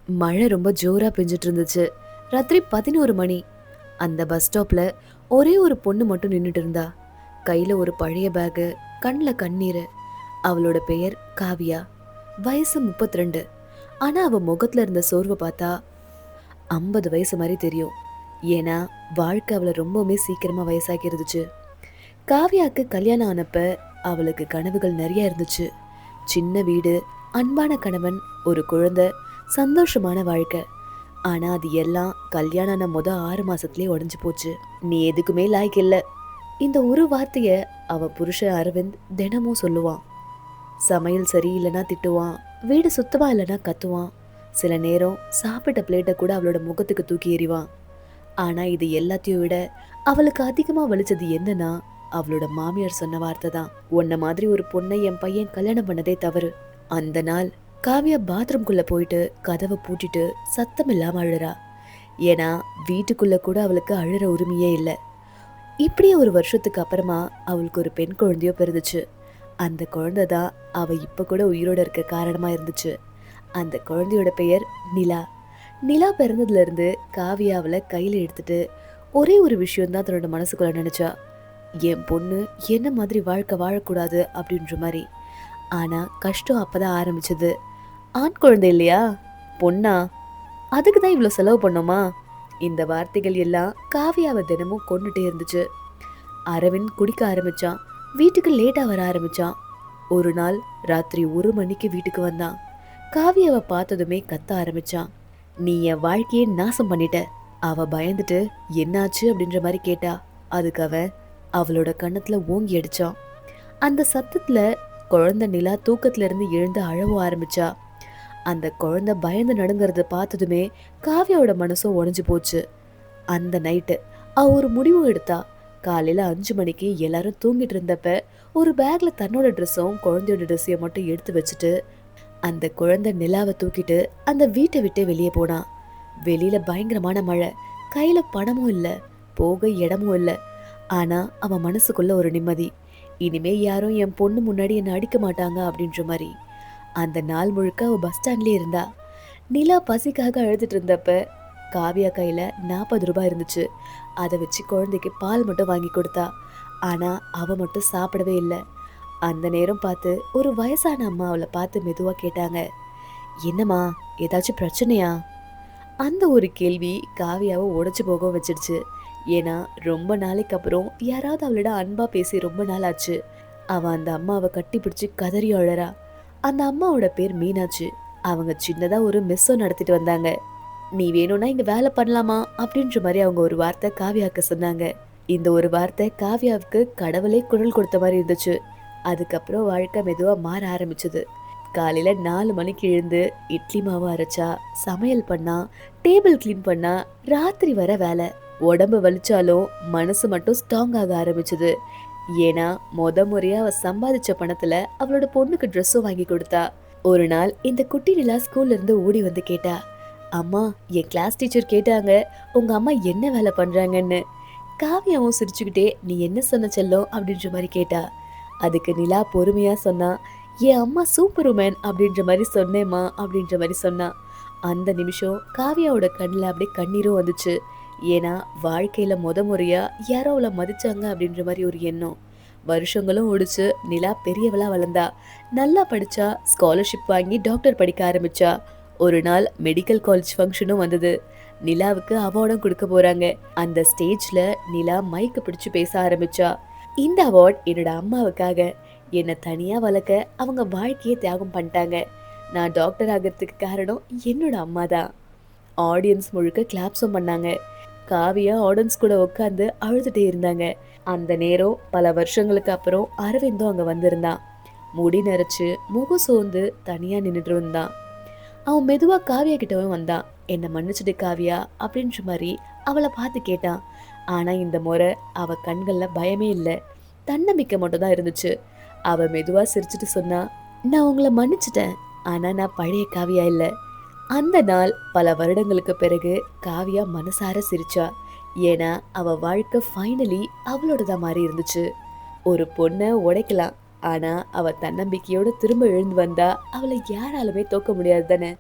மழை ரொம்ப ஜோரா பெஞ்சிட்டு இருந்துச்சு. ராத்திரி 11 மணி. அந்த பஸ் ஸ்டாப்ல ஒரே ஒரு பொண்ணு மட்டும் நின்னுட்டு இருந்தா. கையில ஒரு பழைய பேகு, கண்ணுல கண்ணீரு. அவளோட பெயர் காவியா. வயசு 32. ஆனா அவ முகத்துல இருந்த சோர்வை பார்த்தா 50 வயசு மாதிரி தெரியும். ஏன்னா வாழ்க்கை அவளை ரொம்பவுமே சீக்கிரமா வயசாக்கி இருந்துச்சு. காவியாக்கு கல்யாணம் ஆனப்ப அவளுக்கு கனவுகள் நிறைய இருந்துச்சு. சின்ன வீடு, அன்பான கணவன், ஒரு குழந்தை, சந்தோஷமான வாழ்க்கை. ஆனா அது எல்லாம் கல்யாணம் ஆன 6 மாசத்துலயே உடைஞ்சு போச்சு. நீ எதுக்குமே லாய்க்கு இல்ல. இந்த ஒரு வார்த்தைய அவ புருஷன் அரவிந்த் தினமும் சொல்லுவான். சமையல் சரியில்லைன்னா திட்டுவான், வீடு சுத்தமா இல்லைன்னா கத்துவான். சில நேரம் சாப்பிட்ட பிளேட்டை கூட அவளோட முகத்துக்கு தூக்கி எறிவான். ஆனா இது எல்லாத்தையும் விட அவளுக்கு அதிகமா வலிச்சது என்னன்னா, அவளோட மாமியார் சொன்ன வார்த்தை தான். உன்ன மாதிரி ஒரு பொண்ணை என் பையன் கல்யாணம் பண்ணதே தவறு. அந்த நாள் காவியா பாத்ரூம்குள்ள போயிட்டு கதவை பூட்டிட்டு சத்தம் இல்லாம அழுறா. ஏன்னா வீட்டுக்குள்ள கூட அவளுக்கு அழுற உரிமையே இல்லை. இப்படியே ஒரு வருஷத்துக்கு அப்புறமா அவளுக்கு ஒரு பெண் குழந்தையோ பிறந்துச்சு. அந்த குழந்தை தான் அவ இப்ப கூட உயிரோட இருக்க காரணமா இருந்துச்சு. அந்த குழந்தையோட பெயர் நிலா. நிலா பிறந்ததுல இருந்து காவியாவில கையில எடுத்துட்டு ஒரே ஒரு விஷயம் தான் தன்னோட மனசுக்குள்ள நினைச்சா. என் பொண்ணு என்ன மாதிரி வாழ்க்கை வாழக்கூடாது அப்படின்ற மாதிரி. ஆனா கஷ்டம் அப்பதான் ஆரம்பிச்சது. ஆண் குழந்தை இல்லையா, பொண்ணா, அதுக்கு தான் இவ்வளோ செலவு பண்ணோமா? இந்த வார்த்தைகள் எல்லாம் காவியாவை தினமும் கொண்டுட்டே இருந்துச்சு. அரவிந்த் குடிக்க ஆரம்பிச்சான். வீட்டுக்கு லேட்டா வர ஆரம்பிச்சான். ஒரு நாள் ராத்திரி 1 மணிக்கு வீட்டுக்கு வந்தான். காவியாவை பார்த்ததுமே கத்த ஆரம்பிச்சான். நீ என் வாழ்க்கையே நாசம் பண்ணிட்ட. அவ பயந்துட்டு என்னாச்சு அப்படின்ற மாதிரி கேட்டா. அதுக்கு அவன் அவளோட கன்னத்துல ஓங்கி அடிச்சான். அந்த சத்தத்துல குழந்தை நிலா தூக்கத்துல இருந்து எழுந்து அழவ ஆரம்பிச்சா. அந்த குழந்தை பயந்து நடுங்கிறத பார்த்ததுமே காவியாவோட மனசும் உடைஞ்சு போச்சு. அந்த நைட்டு அவ ஒரு முடிவு எடுத்தா. காலையில 5 மணிக்கு எல்லாரும் தூங்கிட்டு இருந்தப்ப ஒரு பேக்ல தன்னோட ட்ரெஸ்ஸும் குழந்தையோட ட்ரெஸ்ஸையும் மட்டும் எடுத்து வச்சுட்டு அந்த குழந்தை நிலாவை தூக்கிட்டு அந்த வீட்டை விட்டு வெளியே போனான். வெளியில பயங்கரமான மழை. கையில பணமும் இல்ல, போக இடமும் இல்ல. ஆனா அவன் மனசுக்குள்ள ஒரு நிம்மதி. இனிமே யாரும் என் பொண்ணு முன்னாடி என்னை அடிக்க மாட்டாங்க அப்படின்ற மாதிரி. அந்த நாள் முழுக்க அவ பஸ் ஸ்டாண்ட்லயே இருந்தா. நிலா பசிக்காக அழுதுட்டு இருந்தப்ப காவியா கையில 40 ரூபாய் இருந்துச்சு. அதை வச்சு குழந்தைக்கு பால் மட்டும் வாங்கி கொடுத்தா. ஆனா அவ மட்டும் சாப்பிடவே இல்லை. அந்த நேரம் பார்த்து ஒரு வயசான அம்மா அவளை பார்த்து மெதுவா கேட்டாங்க, என்னம்மா, ஏதாச்சும் பிரச்சனையா? அந்த ஒரு கேள்வி காவியாவை உடைச்சு போக வச்சிருச்சு. ஏன்னா ரொம்ப நாளைக்கு அப்புறம் யாராவது அவளோட அன்பா பேசி ரொம்ப நாள் ஆச்சு. அவ அந்த அம்மாவை கட்டி பிடிச்சு கதறி அழறா. அந்த அம்மாவோட பேர் மீனாட்சி. அவங்க சின்னதா ஒரு மெஸ்ஸோ நடத்திட்டு வந்தாங்க. நீ வேணும்னா இங்க வேலை பண்ணலாமா அப்படின்ற மாதிரி அவங்க ஒரு வார்த்தை காவியாவுக்கு சொன்னாங்க. இந்த ஒரு வார்த்தை காவியாவுக்கு கடவுளே குரல் கொடுத்த மாதிரி இருந்துச்சு. அதுக்கப்புறம் வாழ்க்கை மெதுவா மாற ஆரம்பிச்சது. காலையில 4 மணிக்கு எழுந்து இட்லி மாவு அரைச்சா, சமையல் பண்ணா, டேபிள் கிளீன் பண்ணா, ராத்திரி வர வேலை. உடம்பு வலிச்சாலும் மனசு மட்டும் ஸ்ட்ராங் ஆக ஆரம்பிச்சது. ஏன்னா முறையா அவ சம்பாதிச்ச பணத்துல அவளோட பொண்ணுக்கு ட்ரெஸ்ஸும் வாங்கி கொடுத்தா. ஒரு நாள் இந்த குட்டி நிலா ஸ்கூல்ல இருந்து ஓடி வந்து கேட்டா, அம்மா, என் கிளாஸ் டீச்சர் கேட்டாங்க உங்க அம்மா என்ன வேலை பண்றாங்கன்னு. காவியாவும் சிரிச்சுக்கிட்டே நீ என்ன சொன்ன செல்லம் அப்படின்ற மாதிரி கேட்டா. அதுக்கு நிலா பொறுமையா சொன்னா, என் அம்மா சூப்பர் உமன் அப்படின்ற மாதிரி சொன்னேம்மா அப்படின்ற மாதிரி சொன்னா. அந்த நிமிஷம் காவியாவோட கண்ணில் அப்படியே கண்ணீரும் வந்துச்சு. ஏன்னா வாழ்க்கையில முறையா யாரோ அவளை மதிச்சாங்க அப்படின்ற மாதிரி ஒரு எண்ணம். வருஷங்களும் ஓடிச்சு. நிலா பெரியவளா வளர்ந்தா. நல்லா படிச்சா, ஸ்காலர்ஷிப் வாங்கி டாக்டர் படிக்க ஆரம்பிச்சா. ஒரு நாள் மெடிக்கல் காலேஜ் ஃபங்க்ஷனும் வந்தது. நிலாவுக்கு அவார்டும் கொடுக்க போறாங்க. அந்த ஸ்டேஜ்ல நிலா மைக்கு பிடிச்சு பேச ஆரம்பிச்சா. இந்த அவார்ட் என்னோட அம்மாவுக்காக. என்னை தனியா வளர்க்க அவங்க வாழ்க்கையை தியாகம் பண்ணிட்டாங்க. நான் டாக்டர் ஆகிறதுக்கு காரணம் என்னோட அம்மா தான். ஆடியன்ஸ் முழுக்க கிளாப்ஸும் பண்ணாங்க. காவியா ஆடியன்ஸ் கூட உட்காந்து அழுதுட்டே இருந்தாங்க. அந்த நேரம் பல வருஷங்களுக்கு அப்புறம் அரவிந்தும் அங்க வந்திருந்தான். முடி நரைச்சு முகம் சோர்ந்து தனியா நின்றுட்டு இருந்தான். அவன் மெதுவா காவியா கிட்டவும் வந்தான். என்னை மன்னிச்சுட்டு காவியா அப்படின்ற மாதிரி அவளை பார்த்து கேட்டான். ஆனா இந்த முறை அவ கண்கள்ல பயமே இல்லை, தன்னம்பிக்கை மட்டும் தான் இருந்துச்சு. அவ மெதுவா சிரிச்சுட்டு சொன்னா, நான் உங்களை மன்னிச்சிட்டேன், ஆனா நான் பழைய காவியா இல்லை. அந்த நாள் பல வருடங்களுக்கு பிறகு காவியா மனசார சிரிச்சா. ஏன்னா அவ வாழ்க்கை ஃபைனலி அவளோடதான் மாறி இருந்துச்சு. ஒரு பொண்ணை உடைக்கலாம், ஆனா அவ தன்னம்பிக்கையோட திரும்ப எழுந்து வந்தா அவளை யாராலுமே தோக்க முடியாது தானே.